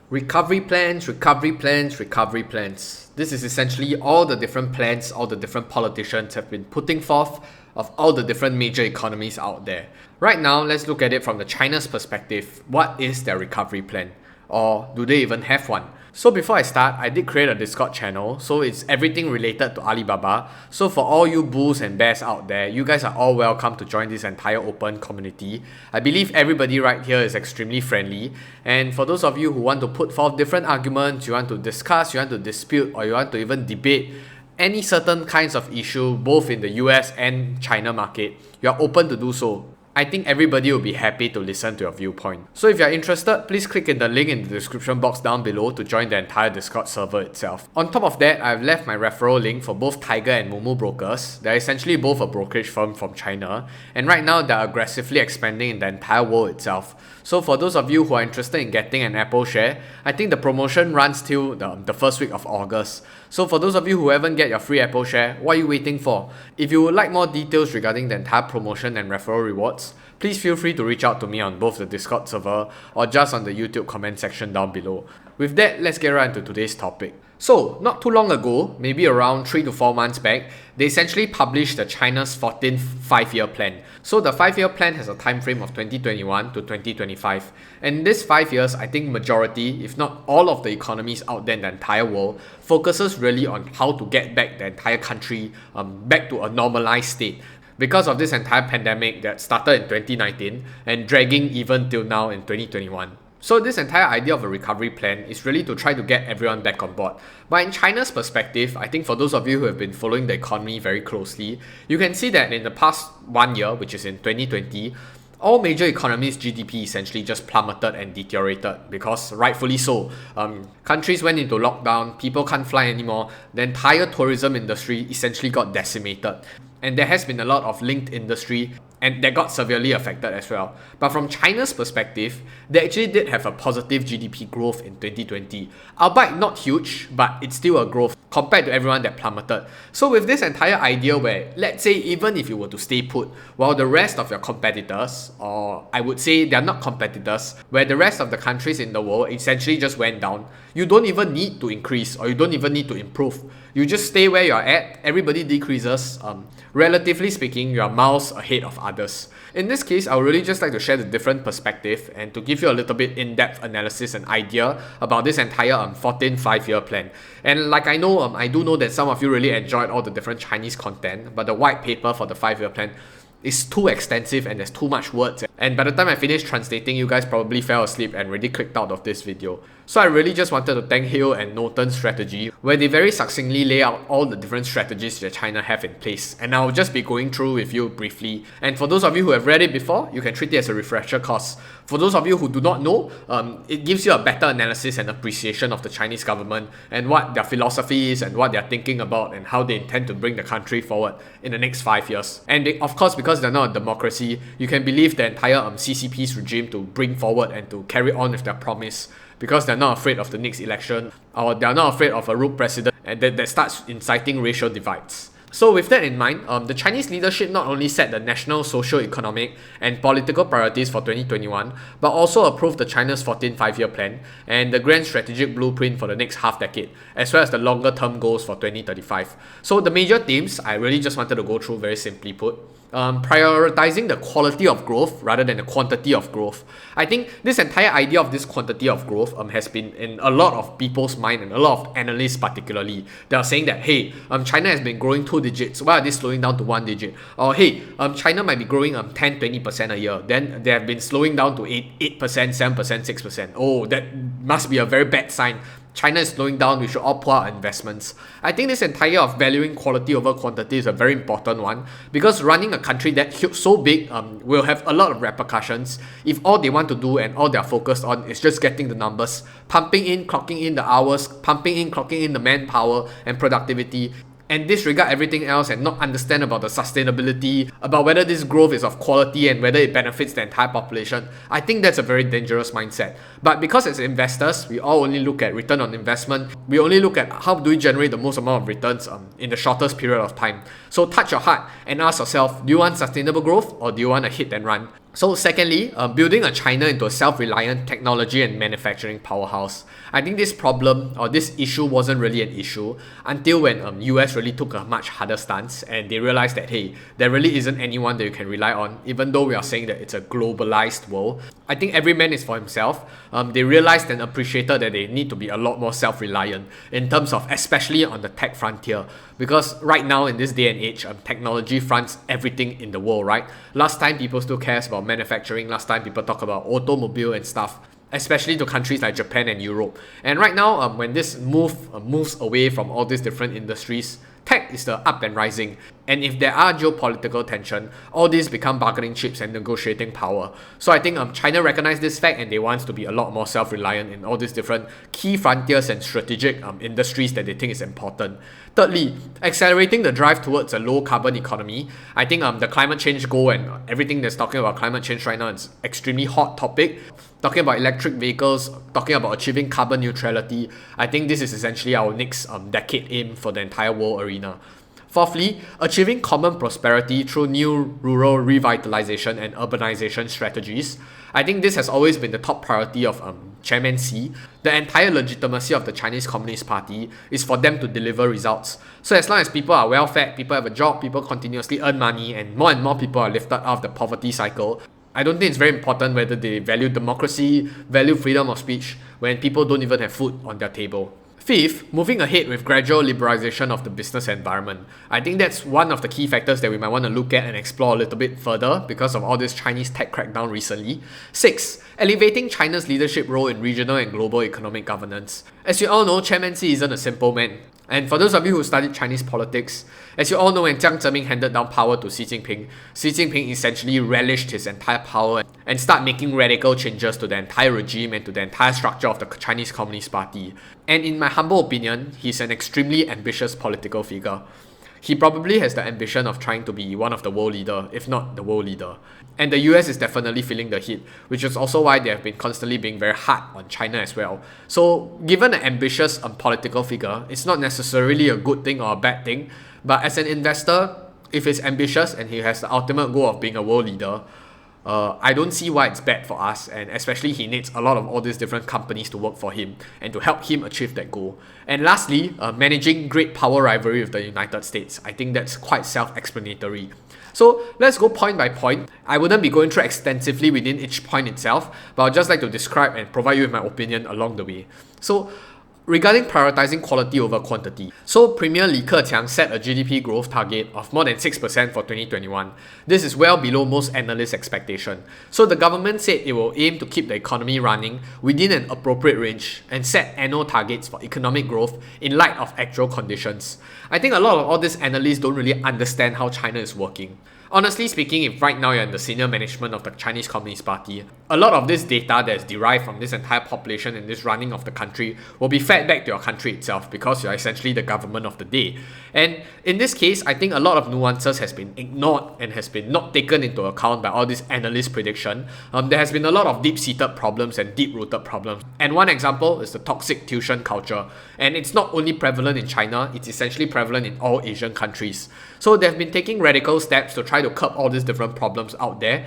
Recovery plans, recovery plans, recovery plans. This is essentially all the different plans all the different politicians have been putting forth of all the different major economies out there. Right now, let's look at it from the China's perspective. What is their recovery plan? Or do they even have one? So before I start, I did create a Discord channel, so it's everything related to Alibaba. So for all you bulls and bears out there, you guys are all welcome to join this entire open community. I believe everybody right here is extremely friendly, and for those of you who want to put forth different arguments, you want to discuss, you want to dispute, or you want to even debate any certain kinds of issue, both in the US and China market, you are open to do so. I think everybody will be happy to listen to your viewpoint. So if you're interested, please click in the link in the description box down below to join the entire Discord server itself. On top of that, I've left my referral link for both Tiger and Moomoo Brokers. They're essentially both a brokerage firm from China, and right now they're aggressively expanding in the entire world itself. So for those of you who are interested in getting an Apple share, I think the promotion runs till the first week of August. So for those of you who haven't get your free Apple share, what are you waiting for? If you would like more details regarding the entire promotion and referral rewards, please feel free to reach out to me on both the Discord server or just on the YouTube comment section down below. With that, let's get right into today's topic. So, not too long ago, maybe around 3 to 4 months back, they essentially published the China's 14th 5-year plan. So the 5-year plan has a time frame of 2021 to 2025. And in this 5 years, I think majority, if not all of the economies out there in the entire world, focuses really on how to get back the entire country back to a normalized state. Because of this entire pandemic that started in 2019 and dragging even till now in 2021. So this entire idea of a recovery plan is really to try to get everyone back on board. But in China's perspective, I think for those of you who have been following the economy very closely, you can see that in the past 1 year, which is in 2020, all major economies' GDP essentially just plummeted and deteriorated because rightfully so. Countries went into lockdown, people can't fly anymore, the entire tourism industry essentially got decimated. And there has been a lot of linked industry and that got severely affected as well. But from China's perspective, they actually did have a positive GDP growth in 2020. Albeit not huge, but it's still a growth compared to everyone that plummeted. So with this entire idea where, let's say even if you were to stay put, while the rest of your competitors, or I would say they're not competitors, where the rest of the countries in the world essentially just went down, you don't even need to increase or you don't even need to improve. You just stay where you're at, everybody decreases. Relatively speaking, you are miles ahead of others. In this case, I would really just like to share the different perspective and to give you a little bit in-depth analysis and idea about this entire 14 5-year plan. And like I do know that some of you really enjoyed all the different Chinese content, but the white paper for the 5-year plan is too extensive and there's too much words. And by the time I finished translating, you guys probably fell asleep and already clicked out of this video. So I really just wanted to thank Hill and Norton's strategy, where they very succinctly lay out all the different strategies that China have in place. And I'll just be going through with you briefly. And for those of you who have read it before, you can treat it as a refresher course. For those of you who do not know, it gives you a better analysis and appreciation of the Chinese government and what their philosophy is and what they're thinking about and how they intend to bring the country forward in the next 5 years. And of course, because they're not a democracy, you can believe the entire CCP's regime to bring forward and to carry on with their promise, because they're not afraid of the next election, or they're not afraid of a rogue president and that starts inciting racial divides. So with that in mind, the Chinese leadership not only set the national, socio-economic and political priorities for 2021, but also approved the China's 14 5-year plan and the grand strategic blueprint for the next half decade, as well as the longer term goals for 2035. So the major themes, I really just wanted to go through very simply put. Prioritizing the quality of growth rather than the quantity of growth. I think this entire idea of this quantity of growth has been in a lot of people's mind and a lot of analysts particularly. They are saying that, hey, China has been growing 2 digits, why are they slowing down to 1 digit? Or hey, China might be growing 10-20% a year, then they have been slowing down to 8%, 7%, 6%. Oh, that must be a very bad sign. China is slowing down, we should all pour our investments. I think this entire of valuing quality over quantity is a very important one, because running a country that so big will have a lot of repercussions if all they want to do and all they're focused on is just getting the numbers, pumping in, clocking in the hours, pumping in, clocking in the manpower and productivity, and disregard everything else and not understand about the sustainability, about whether this growth is of quality and whether it benefits the entire population. I think that's a very dangerous mindset. But because as investors, we all only look at return on investment, we only look at how do we generate the most amount of returns in the shortest period of time. So touch your heart and ask yourself, do you want sustainable growth or do you want a hit and run? So secondly, building a China into a self-reliant technology and manufacturing powerhouse. I think this problem or this issue wasn't really an issue until when US really took a much harder stance and they realized that, hey, there really isn't anyone that you can rely on, even though we are saying that it's a globalized world. I think every man is for himself. They realized and appreciated that they need to be a lot more self-reliant in terms of, especially on the tech frontier, because right now in this day and age, technology fronts everything in the world, right? Last time people still cares about manufacturing. Last time people talk about automobile and stuff, especially to countries like Japan and Europe. And right now, when this moves away from all these different industries, tech is the up and rising. And if there are geopolitical tension, all these become bargaining chips and negotiating power. So I think China recognized this fact and they want to be a lot more self-reliant in all these different key frontiers and strategic industries that they think is important. Thirdly, accelerating the drive towards a low carbon economy. I think the climate change goal and everything that's talking about climate change right now is extremely hot topic. Talking about electric vehicles, talking about achieving carbon neutrality. I think this is essentially our next decade aim for the entire world arena. Fourthly, achieving common prosperity through new rural revitalization and urbanization strategies. I think this has always been the top priority of Chairman Xi. The entire legitimacy of the Chinese Communist Party is for them to deliver results. So as long as people are well fed, people have a job, people continuously earn money, and more people are lifted out of the poverty cycle, I don't think it's very important whether they value democracy, value freedom of speech, when people don't even have food on their table. Fifth, moving ahead with gradual liberalization of the business environment. I think that's one of the key factors that we might want to look at and explore a little bit further because of all this Chinese tech crackdown recently. Sixth, elevating China's leadership role in regional and global economic governance. As you all know, Chairman Xi isn't a simple man. And for those of you who studied Chinese politics, as you all know, when Jiang Zemin handed down power to Xi Jinping essentially relished his entire power and started making radical changes to the entire regime and to the entire structure of the Chinese Communist Party. And in my humble opinion, he's an extremely ambitious political figure. He probably has the ambition of trying to be one of the world leader, if not the world leader. And the US is definitely feeling the heat, which is also why they have been constantly being very hard on China as well. So given an ambitious political figure, it's not necessarily a good thing or a bad thing, but as an investor, if he's ambitious and he has the ultimate goal of being a world leader, I don't see why it's bad for us, and especially he needs a lot of all these different companies to work for him and to help him achieve that goal. And lastly, managing great power rivalry with the United States. I think that's quite self-explanatory. So let's go point by point. I wouldn't be going through extensively within each point itself, but I'd just like to describe and provide you with my opinion along the way. So regarding prioritizing quality over quantity. So Premier Li Keqiang set a GDP growth target of more than 6% for 2021. This is well below most analysts' expectation. So the government said it will aim to keep the economy running within an appropriate range and set annual targets for economic growth in light of actual conditions. I think a lot of all these analysts don't really understand how China is working. Honestly speaking, if right now you're in the senior management of the Chinese Communist Party, a lot of this data that is derived from this entire population and this running of the country will be fed back to your country itself because you're essentially the government of the day. And in this case, I think a lot of nuances has been ignored and has been not taken into account by all this analyst prediction. There has been a lot of deep-seated problems and deep-rooted problems. And one example is the toxic tuition culture. And it's not only prevalent in China, it's essentially prevalent in all Asian countries. So they've been taking radical steps to try to curb all these different problems out there.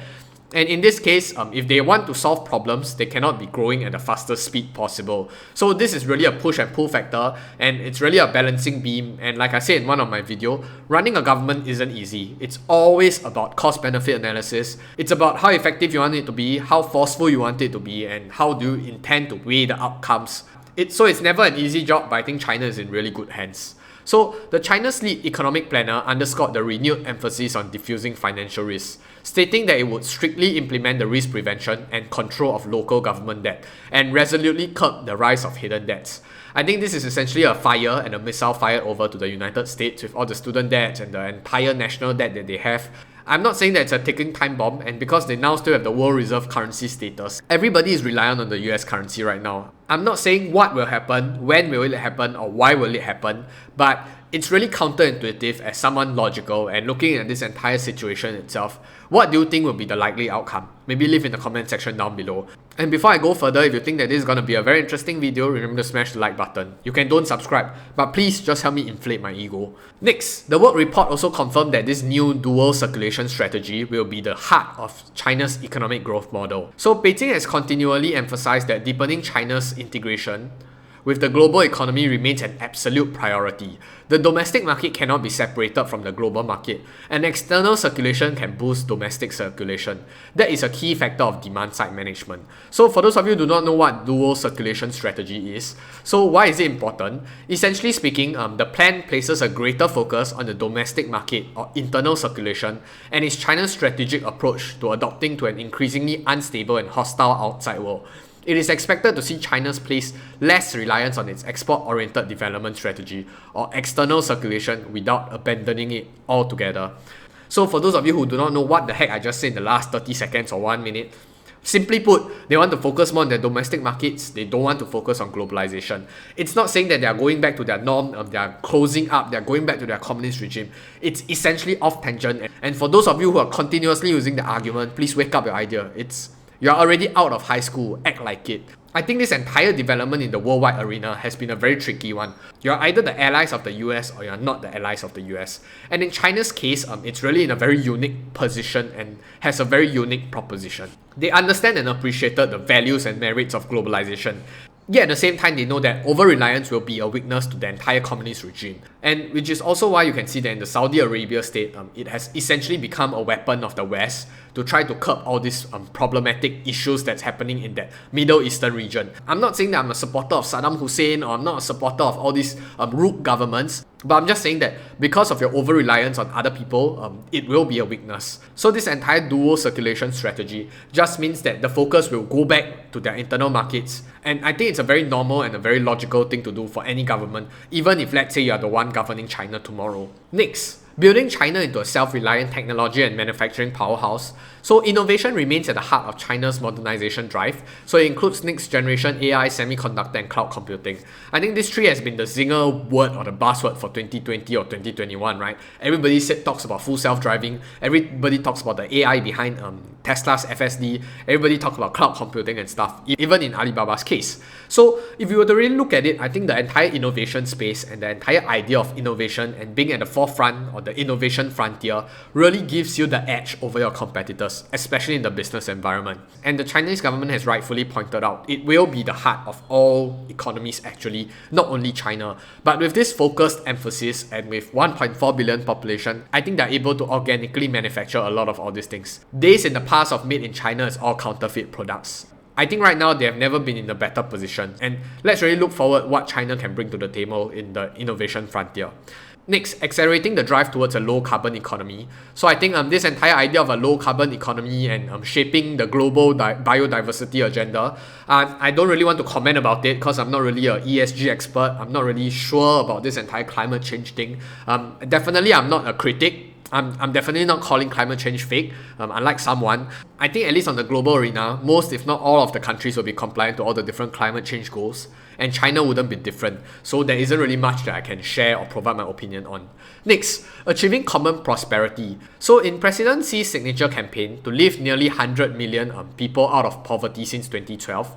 And in this case, if they want to solve problems, they cannot be growing at the fastest speed possible. So this is really a push and pull factor, and it's really a balancing beam. And like I said in one of my videos, running a government isn't easy. It's always about cost-benefit analysis. It's about how effective you want it to be, how forceful you want it to be, and how do you intend to weigh the outcomes. So it's never an easy job, but I think China is in really good hands. So, the China's lead economic planner underscored the renewed emphasis on diffusing financial risks, stating that it would strictly implement the risk prevention and control of local government debt and resolutely curb the rise of hidden debts. I think this is essentially a fire and a missile fired over to the United States with all the student debts and the entire national debt that they have. I'm not saying that it's a ticking time bomb, and because they now still have the world reserve currency status, everybody is reliant on the US currency right now. I'm not saying what will happen, when will it happen, or why will it happen, but it's really counterintuitive as someone logical and looking at this entire situation itself. What do you think will be the likely outcome? Maybe leave in the comment section down below. And before I go further, if you think that this is going to be a very interesting video, remember to smash the like button. You can don't subscribe, but please just help me inflate my ego. Next, the world report also confirmed that this new dual circulation strategy will be the heart of China's economic growth model. So Beijing has continually emphasized that deepening China's integration with the global economy remains an absolute priority. The domestic market cannot be separated from the global market, and external circulation can boost domestic circulation. That is a key factor of demand-side management. So for those of you who do not know what dual circulation strategy is, so why is it important? Essentially speaking, the plan places a greater focus on the domestic market or internal circulation, and is China's strategic approach to adopting to an increasingly unstable and hostile outside world. It is expected to see China's place less reliance on its export-oriented development strategy or external circulation without abandoning it altogether. So for those of you who do not know what the heck I just said in the last 30 seconds or 1 minute, simply put, they want to focus more on their domestic markets, they don't want to focus on globalization. It's not saying that they are going back to their norm, they are closing up, they are going back to their communist regime. It's essentially off tangent. And for those of you who are continuously using the argument, please wake up your idea. You're already out of high school, act like it. I think this entire development in the worldwide arena has been a very tricky one. You're either the allies of the US or you're not the allies of the US. And in China's case, it's really in a very unique position and has a very unique proposition. They understand and appreciated the values and merits of globalization. Yet at the same time, they know that over-reliance will be a weakness to the entire communist regime. And which is also why you can see that in the Saudi Arabia state, it has essentially become a weapon of the West to try to curb all these problematic issues that's happening in that Middle Eastern region. I'm not saying that I'm a supporter of Saddam Hussein or I'm not a supporter of all these rogue governments, but I'm just saying that because of your over-reliance on other people, it will be a weakness. So this entire dual circulation strategy just means that the focus will go back to their internal markets. And I think it's a very normal and a very logical thing to do for any government, even if let's say you are the one governing China tomorrow. Next, building China into a self-reliant technology and manufacturing powerhouse. So innovation remains at the heart of China's modernization drive. So it includes next generation AI, semiconductor and cloud computing. I think this three has been the zinger word or the buzzword for 2020 or 2021, right? Everybody talks about full self-driving. Everybody talks about the AI behind Tesla's FSD. Everybody talks about cloud computing and stuff, even in Alibaba's case. So if you were to really look at it, I think the entire innovation space and the entire idea of innovation and being at the forefront or the innovation frontier really gives you the edge over your competitors, especially in the business environment. And the Chinese government has rightfully pointed out, it will be the heart of all economies actually, not only China. But with this focused emphasis and with 1.4 billion population, I think they're able to organically manufacture a lot of all these things. Days in the past of made in China is all counterfeit products. I think right now they have never been in a better position, and let's really look forward what China can bring to the table in the innovation frontier. Next, accelerating the drive towards a low-carbon economy. So I think this entire idea of a low-carbon economy and shaping the global biodiversity agenda, I don't really want to comment about it because I'm not really an ESG expert. I'm not really sure about this entire climate change thing. Definitely, I'm not a critic. I'm definitely not calling climate change fake, unlike someone. I think at least on the global arena, most if not all of the countries will be compliant to all the different climate change goals, and China wouldn't be different. So there isn't really much that I can share or provide my opinion on. Next, achieving common prosperity. So in President Xi's signature campaign to lift nearly 100 million people out of poverty since 2012,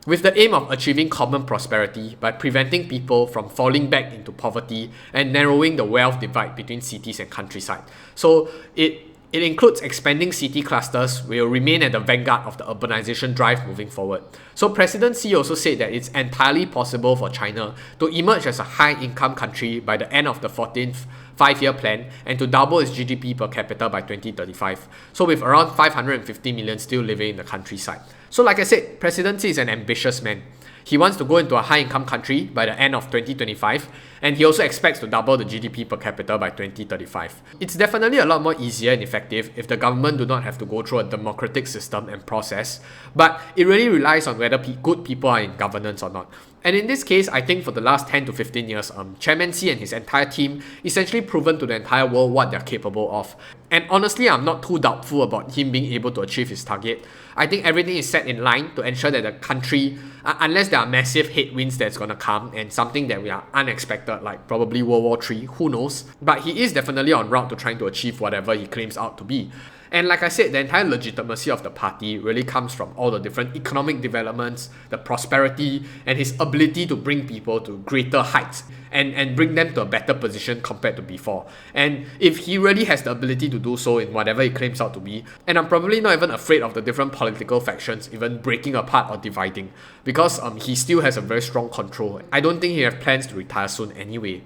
with the aim of achieving common prosperity by preventing people from falling back into poverty and narrowing the wealth divide between cities and countryside. So it includes expanding city clusters will remain at the vanguard of the urbanization drive moving forward. So President Xi also said that it's entirely possible for China to emerge as a high-income country by the end of the 14th five-year plan and to double its GDP per capita by 2035. So with around 550 million still living in the countryside. So like I said, President Xi is an ambitious man. He wants to go into a high-income country by the end of 2025, and he also expects to double the GDP per capita by 2035. It's definitely a lot more easier and effective if the government do not have to go through a democratic system and process, but it really relies on whether good people are in governance or not. And in this case, I think for the last 10 to 15 years, Chairman Xi and his entire team essentially proven to the entire world what they're capable of. And honestly, I'm not too doubtful about him being able to achieve his target. I think everything is set in line to ensure that the country, unless there are massive headwinds that's going to come and something that we are unexpected, like probably World War III, who knows? But he is definitely on route to trying to achieve whatever he claims out to be. And like I said, the entire legitimacy of the party really comes from all the different economic developments, the prosperity, and his ability to bring people to greater heights and bring them to a better position compared to before. And if he really has the ability to do so in whatever he claims out to be, and I'm probably not even afraid of the different political factions even breaking apart or dividing, because he still has a very strong control. I don't think he has plans to retire soon anyway.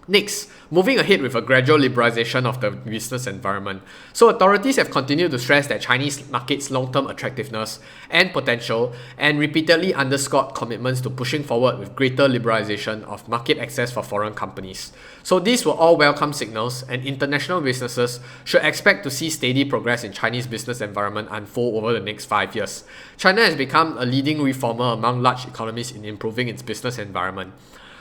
Next, moving ahead with a gradual liberalization of the business environment. So authorities have continued to stress that Chinese market's long-term attractiveness and potential, and repeatedly underscored commitments to pushing forward with greater liberalization of market access for foreign companies. So these were all welcome signals, and international businesses should expect to see steady progress in Chinese business environment unfold over the next 5 years. China has become a leading reformer among large economies in improving its business environment.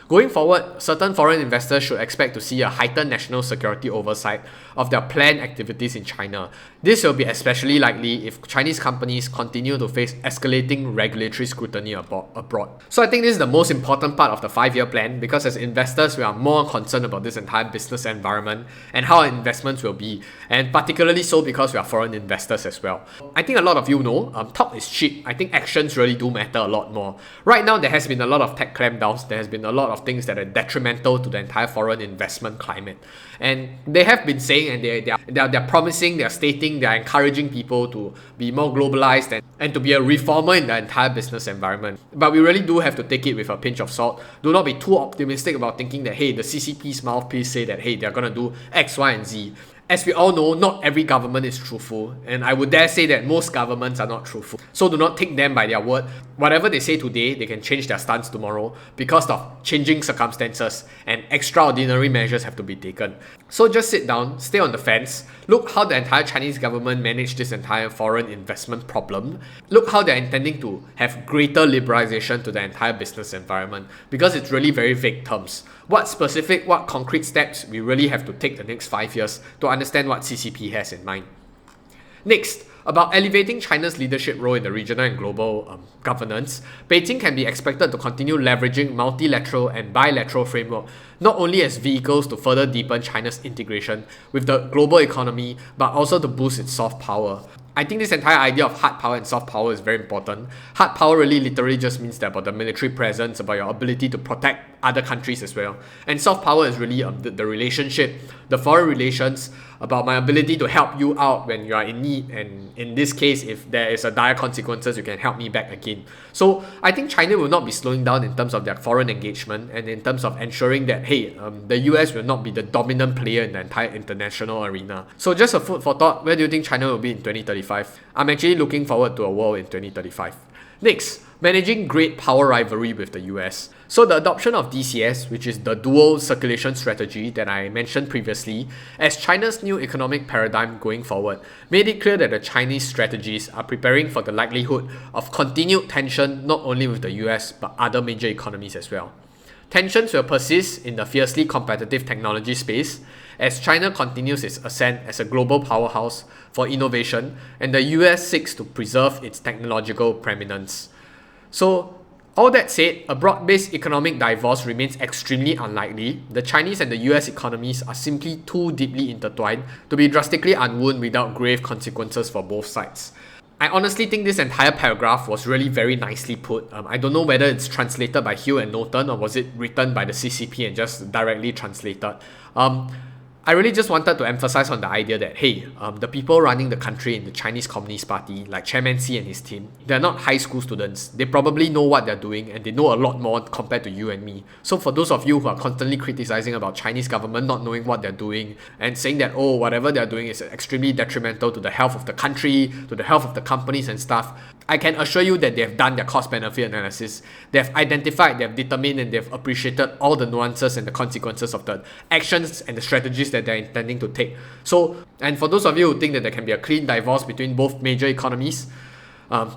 Going forward, certain foreign investors should expect to see a heightened national security oversight of their planned activities in China. This will be especially likely if Chinese companies continue to face escalating regulatory scrutiny abroad. So I think this is the most important part of the 5-year plan, because as investors, we are more concerned about this entire business environment and how our investments will be, and particularly so because we are foreign investors as well. I think a lot of you know, talk is cheap. I think actions really do matter a lot more. Right now, there has been a lot of tech clampdowns. There has been a lot of things that are detrimental to the entire foreign investment climate. And they have been saying, and they're promising, they're stating, they're encouraging people to be more globalized and to be a reformer in the entire business environment. But we really do have to take it with a pinch of salt. Do not be too optimistic about thinking that, hey, the CCP's mouthpiece say that, hey, they're gonna do X, Y, and Z. As we all know, not every government is truthful, and I would dare say that most governments are not truthful. So do not take them by their word. Whatever they say today, they can change their stance tomorrow because of changing circumstances, and extraordinary measures have to be taken. So just sit down, stay on the fence, look how the entire Chinese government managed this entire foreign investment problem, look how they're intending to have greater liberalization to the entire business environment, because it's really very vague terms. What concrete steps we really have to take the next 5 years to understand what CCP has in mind. Next, about elevating China's leadership role in the regional and global governance, Beijing can be expected to continue leveraging multilateral and bilateral framework, not only as vehicles to further deepen China's integration with the global economy, but also to boost its soft power. I think this entire idea of hard power and soft power is very important. Hard power really literally just means that about the military presence, about your ability to protect other countries as well. And soft power is really the relationship, the foreign relations, about my ability to help you out when you are in need, and in this case, if there is a dire consequences, you can help me back again. So I think China will not be slowing down in terms of their foreign engagement, and in terms of ensuring that, hey, the US will not be the dominant player in the entire international arena. So just a food for thought, where do you think China will be in 2035? I'm actually looking forward to a world in 2035. Next, managing great power rivalry with the US. So the adoption of DCS, which is the dual circulation strategy that I mentioned previously, as China's new economic paradigm going forward, made it clear that the Chinese strategies are preparing for the likelihood of continued tension not only with the US but other major economies as well. Tensions will persist in the fiercely competitive technology space as China continues its ascent as a global powerhouse for innovation, and the US seeks to preserve its technological preeminence. So, all that said, a broad-based economic divorce remains extremely unlikely. The Chinese and the US economies are simply too deeply intertwined to be drastically unwound without grave consequences for both sides. I honestly think this entire paragraph was really very nicely put. I don't know whether it's translated by Hill and Norton or was it written by the CCP and just directly translated. I really just wanted to emphasize on the idea that, hey, the people running the country in the Chinese Communist Party, like Chairman Xi and his team, they're not high school students. They probably know what they're doing, and they know a lot more compared to you and me. So for those of you who are constantly criticizing about Chinese government not knowing what they're doing and saying that, oh, whatever they're doing is extremely detrimental to the health of the country, to the health of the companies and stuff, I can assure you that they've done their cost-benefit analysis. They've identified, they've determined, and they've appreciated all the nuances and the consequences of the actions and the strategies that they're intending to take. So, and for those of you who think that there can be a clean divorce between both major economies,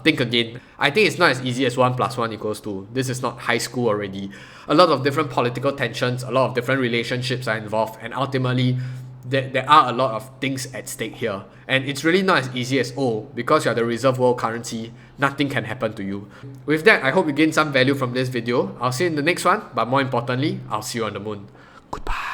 think again. I think it's not as easy as 1 + 1 = 2. This is not high school already. A lot of different political tensions, a lot of different relationships are involved, and ultimately, there are a lot of things at stake here. And it's really not as easy as, oh, because you're the reserve world currency, nothing can happen to you. With that, I hope you gain some value from this video. I'll see you in the next one, but more importantly, I'll see you on the moon. Goodbye.